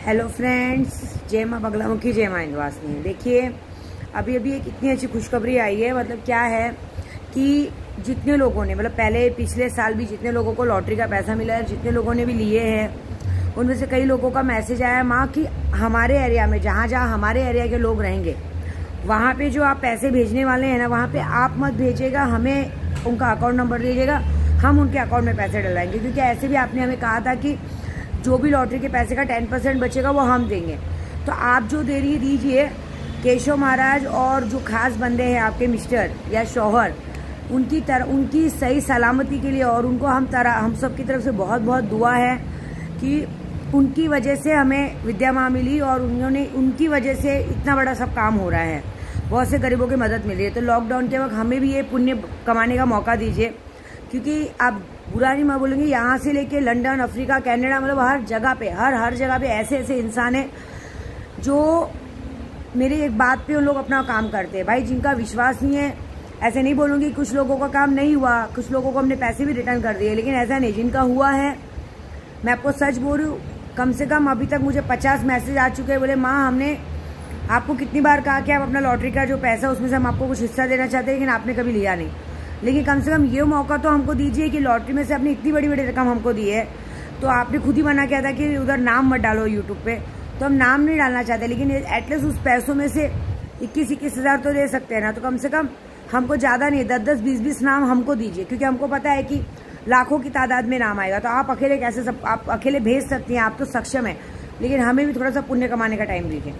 Hello friends, जय माँ बगलामुखी, जय माँ इंद्वासिनी। देखिए अभी एक इतनी अच्छी खुशखबरी आई है। मतलब क्या है कि जितने लोगों ने, मतलब पहले पिछले साल भी जितने लोगों को लॉटरी का पैसा मिला है, जितने लोगों ने भी लिए हैं, उनमें से कई लोगों का मैसेज आया माँ कि हमारे एरिया में जहाँ हमारे एरिया के लोग रहेंगे वहाँ पे जो आप पैसे भेजने वाले हैं ना, वहाँ पे आप मत भेजिएगा, हमें उनका अकाउंट नंबर दीजिएगा, हम उनके अकाउंट में पैसे डलवाएंगे। क्योंकि ऐसे भी आपने हमें कहा था कि जो भी लॉटरी के पैसे का 10% बचेगा वो हम देंगे। तो आप जो दे रही दीजिए। केशव महाराज और जो खास बंदे हैं आपके मिस्टर या शौहर, उनकी सही सलामती के लिए, और उनको हम सब की तरफ से बहुत बहुत दुआ है कि उनकी वजह से हमें विद्या माँ मिली और उनकी वजह से इतना बड़ा सब काम हो रहा है, बहुत से गरीबों की मदद मिल रही है। तो लॉकडाउन के वक्त हमें भी ये पुण्य कमाने का मौका दीजिए। क्योंकि आप बुरा नहीं मैं बोलूँगी, यहाँ से लेके लंदन, अफ्रीका, कनाडा, मतलब हर जगह पे हर जगह पे ऐसे इंसान हैं जो मेरी एक बात पे उन लोग अपना काम करते हैं। भाई जिनका विश्वास नहीं है, ऐसे नहीं बोलूँगी कुछ लोगों का काम नहीं हुआ, कुछ लोगों को हमने पैसे भी रिटर्न कर दिए, लेकिन ऐसा नहीं, जिनका हुआ है, मैं आपको सच बोल रही हूँ, कम से कम अभी तक मुझे 50 मैसेज आ चुके हैं। बोले माँ हमने आपको कितनी बार कहा कि आप अपना लॉटरी का जो पैसा उसमें से हम आपको कुछ हिस्सा देना चाहते हैं, लेकिन आपने कभी लिया नहीं। लेकिन कम से कम ये मौका तो हमको दीजिए कि लॉटरी में से आपने इतनी बड़ी रकम हमको दी है। तो आपने खुद ही मना किया था कि उधर नाम मत डालो यूट्यूब पे, तो हम नाम नहीं डालना चाहते, लेकिन एटलीस्ट उस पैसों में से 21 हज़ार तो दे सकते हैं ना। तो कम से कम हमको ज़्यादा नहीं, 10-10, 20-20 नाम हमको दीजिए, क्योंकि हमको पता है कि लाखों की तादाद में नाम आएगा। तो आप अकेले कैसे आप अकेले भेज सकती हैं, आप तो सक्षम हैं, लेकिन हमें भी थोड़ा सा पुण्य कमाने का टाइम दीजिए।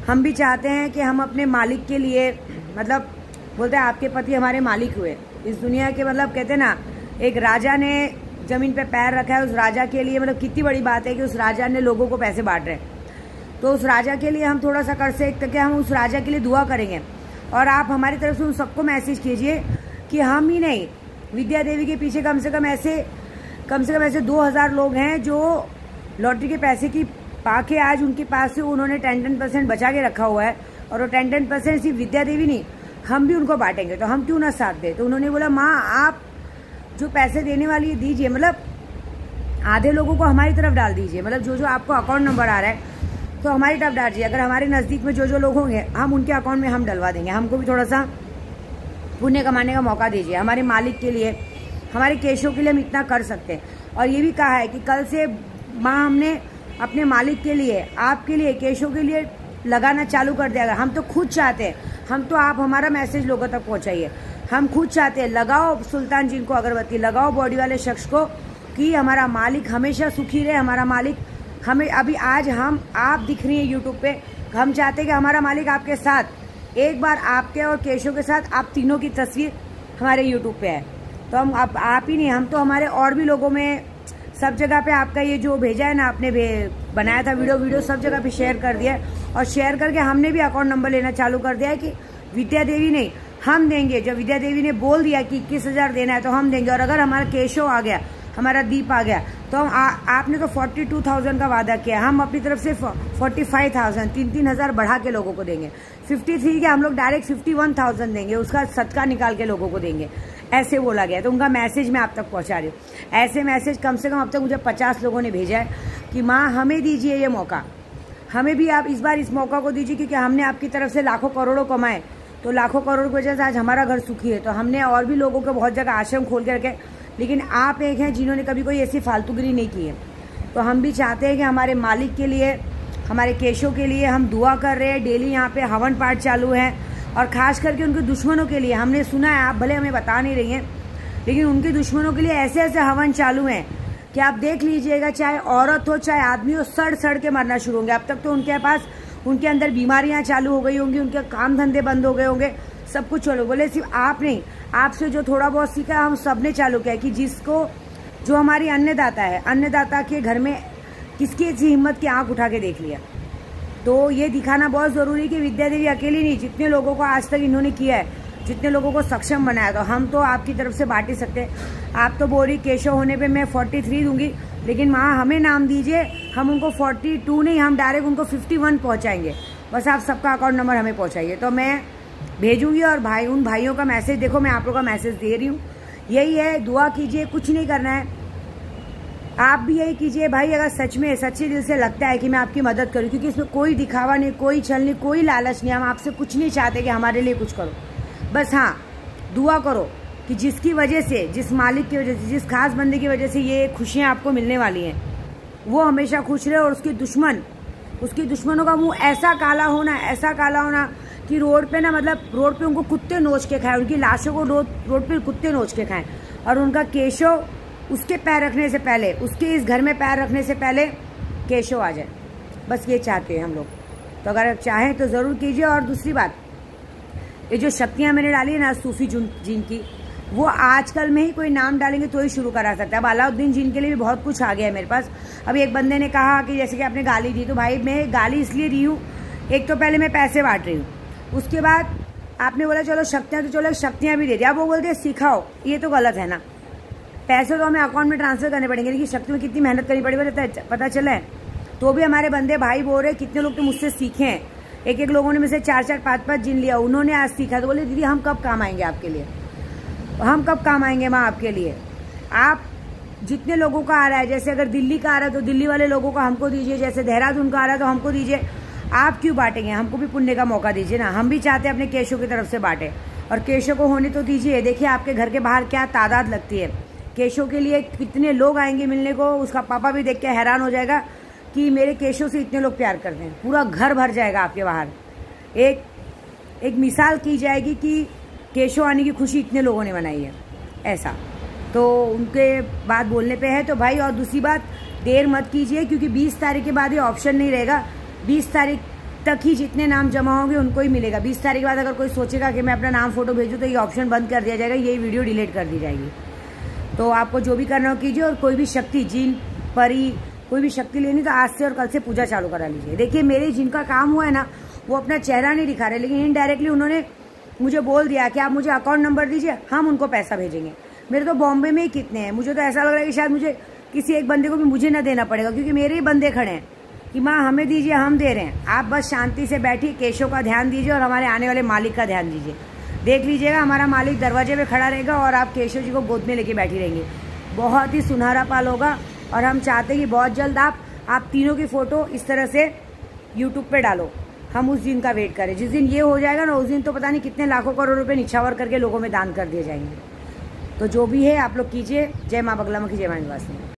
हम भी चाहते हैं कि हम अपने मालिक के लिए, मतलब बोलते हैं आपके पति हमारे मालिक हुए इस दुनिया के। मतलब कहते हैं ना, एक राजा ने जमीन पे पैर रखा है, उस राजा के लिए मतलब कितनी बड़ी बात है कि उस राजा ने लोगों को पैसे बांट रहे हैं। तो उस राजा के लिए हम थोड़ा सा कर सकते कि हम उस राजा के लिए दुआ करेंगे। और आप हमारी तरफ से उन सबको मैसेज कीजिए कि हम ही नहीं, विद्या देवी के पीछे कम से कम ऐसे 2000 लोग हैं जो लॉटरी के पैसे की पाके आज उनके पास से उन्होंने 10% बचा के रखा हुआ है। और वो 10% सिर्फ विद्या देवी नहीं, हम भी उनको बांटेंगे, तो हम क्यों ना साथ दें। तो उन्होंने बोला माँ आप जो पैसे देने वाली है दीजिए, मतलब आधे लोगों को हमारी तरफ डाल दीजिए, मतलब जो आपको अकाउंट नंबर आ रहा है तो हमारी तरफ डाल दीजिए। अगर हमारे नज़दीक में जो लोग होंगे हम उनके अकाउंट में हम डलवा देंगे। हमको भी थोड़ा सा पुण्य कमाने का मौका दीजिए। हमारे मालिक के लिए, हमारे केशव के लिए हम इतना कर सकते हैं। और ये भी कहा है कि कल से माँ हमने अपने मालिक के लिए, आपके लिए, केशव के लिए लगाना चालू कर दिया। हम तो खुद चाहते हैं, हम तो आप हमारा मैसेज लोगों तक पहुंचाइए। हम खुद चाहते हैं, लगाओ सुल्तान जी को अगरबत्ती, लगाओ बॉडी वाले शख्स को, कि हमारा मालिक हमेशा सुखी रहे। हमारा मालिक हमें अभी आज आप दिख रही हैं यूट्यूब पे, हम चाहते हैं कि हमारा मालिक आपके साथ, एक बार आपके और केशव के साथ आप तीनों की तस्वीर हमारे यूट्यूब पे है। तो हम आप ही नहीं, हम तो हमारे और भी लोगों में सब जगह पे आपका ये जो भेजा है ना, आपने बनाया था वीडियो सब जगह पे शेयर कर दिया है। और शेयर करके हमने भी अकाउंट नंबर लेना चालू कर दिया है कि विद्या देवी नहीं, हम देंगे। जब विद्या देवी ने बोल दिया कि 21,000 देना है तो हम देंगे। और अगर हमारा केशव आ गया, हमारा दीप आ गया, तो आपने तो 42,000 का वादा किया, हम अपनी तरफ से 45,000, 3,000 बढ़ा के लोगों को देंगे। 53 के हम लोग डायरेक्ट 51,000 देंगे, उसका सदका निकाल के लोगों को देंगे, ऐसे बोला गया। तो उनका मैसेज मैं आप तक पहुंचा रही हूँ। ऐसे मैसेज कम से कम अब तक मुझे 50 लोगों ने भेजा है कि माँ हमें दीजिए ये मौका, हमें भी आप इस बार इस मौका को दीजिए। क्योंकि हमने आपकी तरफ से लाखों करोड़ों कमाए, तो लाखों करोड़ की वजह से आज हमारा घर सुखी है। तो हमने और भी लोगों को बहुत जगह आश्रम खोल के रखे, लेकिन आप एक हैं जिन्होंने कभी कोई ऐसी फालतूगिरी नहीं की है। तो हम भी चाहते हैं कि हमारे मालिक के लिए, हमारे केशव के लिए हम दुआ कर रहे हैं। डेली यहाँ पे हवन पाठ चालू है, और खास करके उनके दुश्मनों के लिए हमने सुना है, आप भले हमें बता नहीं रही हैं, लेकिन उनके दुश्मनों के लिए ऐसे हवन चालू हैं कि आप देख लीजिएगा, चाहे औरत हो चाहे आदमी हो, सड़ के मरना शुरू होंगे। अब तक तो उनके अंदर बीमारियां चालू हो गई होंगी, उनके काम धंधे बंद हो गए होंगे, सब कुछ चलो। बोले सिर्फ आप नहीं, आपसे जो थोड़ा बहुत सीखा हम सब ने चालू किया कि जो हमारी अन्नदाता है, अन्नदाता के घर में किसकी ऐसी हिम्मत की आंख उठा के देख लिया। तो ये दिखाना बहुत ज़रूरी है कि विद्या देवी अकेली नहीं, जितने लोगों को आज तक इन्होंने किया है, जितने लोगों को सक्षम बनाया, तो हम तो आपकी तरफ से बांट ही सकते हैं। आप तो बोल रही केशव होने पे मैं 43 दूंगी, लेकिन माँ हमें नाम दीजिए, हम उनको 42 नहीं, हम डायरेक्ट उनको 51 पहुँचाएंगे। बस आप सबका अकाउंट नंबर हमें पहुँचाइए, तो मैं भेजूंगी। और उन भाइयों का मैसेज देखो, मैं आप लोगों का मैसेज दे रही हूँ, यही है, दुआ कीजिए, कुछ नहीं करना है। आप भी यही कीजिए भाई, अगर सच में सच्चे दिल से लगता है कि मैं आपकी मदद करूं, क्योंकि इसमें कोई दिखावा नहीं, कोई छल नहीं, कोई लालच नहीं, हम आपसे कुछ नहीं चाहते कि हमारे लिए कुछ करो। बस हाँ, दुआ करो कि जिसकी वजह से, जिस मालिक की वजह से, जिस खास बंदे की वजह से ये खुशियाँ आपको मिलने वाली हैं, वो हमेशा खुश रहे और उसके दुश्मनों का मुंह ऐसा काला होना कि रोड पे ना, मतलब रोड पे उनको कुत्ते नोच के खाएं, उनकी लाशों को रोड पे कुत्ते नोच के खाएं, और उनका केशव उसके पैर रखने से पहले, उसके इस घर में पैर रखने से पहले केशव आ जाए। बस ये चाहते हैं हम लोग। तो अगर आप चाहें तो ज़रूर कीजिए। और दूसरी बात, ये जो शक्तियाँ मैंने डाली है ना सूफी जिन की, वो आजकल में ही कोई नाम डालेंगे तो ही शुरू करा सकता है। अब अलाउद्दीन जिन के लिए भी बहुत कुछ आ गया है मेरे पास। अभी एक बंदे ने कहा कि जैसे कि आपने गाली दी, तो भाई मैं गाली इसलिए दी हूँ, एक तो पहले मैं पैसे बांट रही हूँ, उसके बाद आपने बोला चलो शक्तियाँ, तो चलो शक्तियाँ भी दे दी। अब वो बोलते हैं सिखाओ, ये तो गलत है ना। पैसे तो हमें अकाउंट में ट्रांसफर करने पड़ेंगे, लेकिन शक्ति में कितनी मेहनत करनी पड़ेगी पता चला है। तो भी हमारे बंदे भाई बोल रहे, कितने लोग तो मुझसे सीखे हैं, एक लोगों ने मुझसे 4-4, 5-5 जिन लिया, उन्होंने आज सीखा। तो बोले दीदी हम कब काम आएंगे आपके लिए, हम कब काम आएंगे माँ आपके लिए। आप जितने लोगों का आ रहा है, जैसे अगर दिल्ली का आ रहा है तो दिल्ली वाले लोगों को हमको दीजिए, जैसे देहरादून का आ रहा है तो हमको दीजिए। आप क्यों बांटेंगे, हमको भी पुण्य का मौका दीजिए ना। हम भी चाहते हैं अपने केशव की तरफ से बांटे, और केशव को होने तो दीजिए। देखिए आपके घर के बाहर क्या तादाद लगती है, केशव के लिए कितने लोग आएंगे मिलने को। उसका पापा भी देख के हैरान हो जाएगा कि मेरे केशव से इतने लोग प्यार करते हैं, पूरा घर भर जाएगा आपके बाहर। एक मिसाल की जाएगी कि केशव आने की खुशी इतने लोगों ने मनाई है, ऐसा। तो उनके बात बोलने पे है तो भाई। और दूसरी बात, देर मत कीजिए, क्योंकि 20 तारीख के बाद ये ऑप्शन नहीं रहेगा। 20 तारीख तक ही जितने नाम जमा होंगे उनको ही मिलेगा। 20 तारीख के बाद अगर कोई सोचेगा कि मैं अपना नाम फोटो भेजूँ तो ये ऑप्शन बंद कर दिया जाएगा, ये वीडियो डिलीट कर दी जाएगी। तो आपको जो भी करना हो कीजिए। और कोई भी शक्ति, जिन, परी, कोई भी शक्ति लेनी तो आज से और कल से पूजा चालू करा लीजिए। देखिए मेरे जिनका काम हुआ है ना, वो अपना चेहरा नहीं दिखा रहे, लेकिन इनडायरेक्टली उन्होंने मुझे बोल दिया कि आप मुझे अकाउंट नंबर दीजिए, हम उनको पैसा भेजेंगे। मेरे तो बॉम्बे में ही कितने हैं, मुझे तो ऐसा लग रहा है कि शायद मुझे किसी एक बंदे को भी मुझे ना देना पड़ेगा, क्योंकि मेरे ही बंदे खड़े हैं कि माँ हमें दीजिए, हम दे रहे हैं। आप बस शांति से बैठिए, केशव का ध्यान दीजिए और हमारे आने वाले मालिक का ध्यान दीजिए। देख लीजिएगा हमारा मालिक दरवाजे पे खड़ा रहेगा और आप केशव जी को गोद में लेके बैठी रहेंगी। बहुत ही सुनहरा पल होगा। और हम चाहते हैं कि बहुत जल्द आप तीनों की फ़ोटो इस तरह से यूट्यूब पे डालो। हम उस दिन का वेट करें, जिस दिन ये हो जाएगा ना, उस दिन तो पता नहीं कितने लाखों करोड़ रुपए निछावर करके लोगों में दान कर दिए जाएंगे। तो जो भी है आप लोग कीजिए। जय माँ बगलामुखी, जय माँ निवासिनी।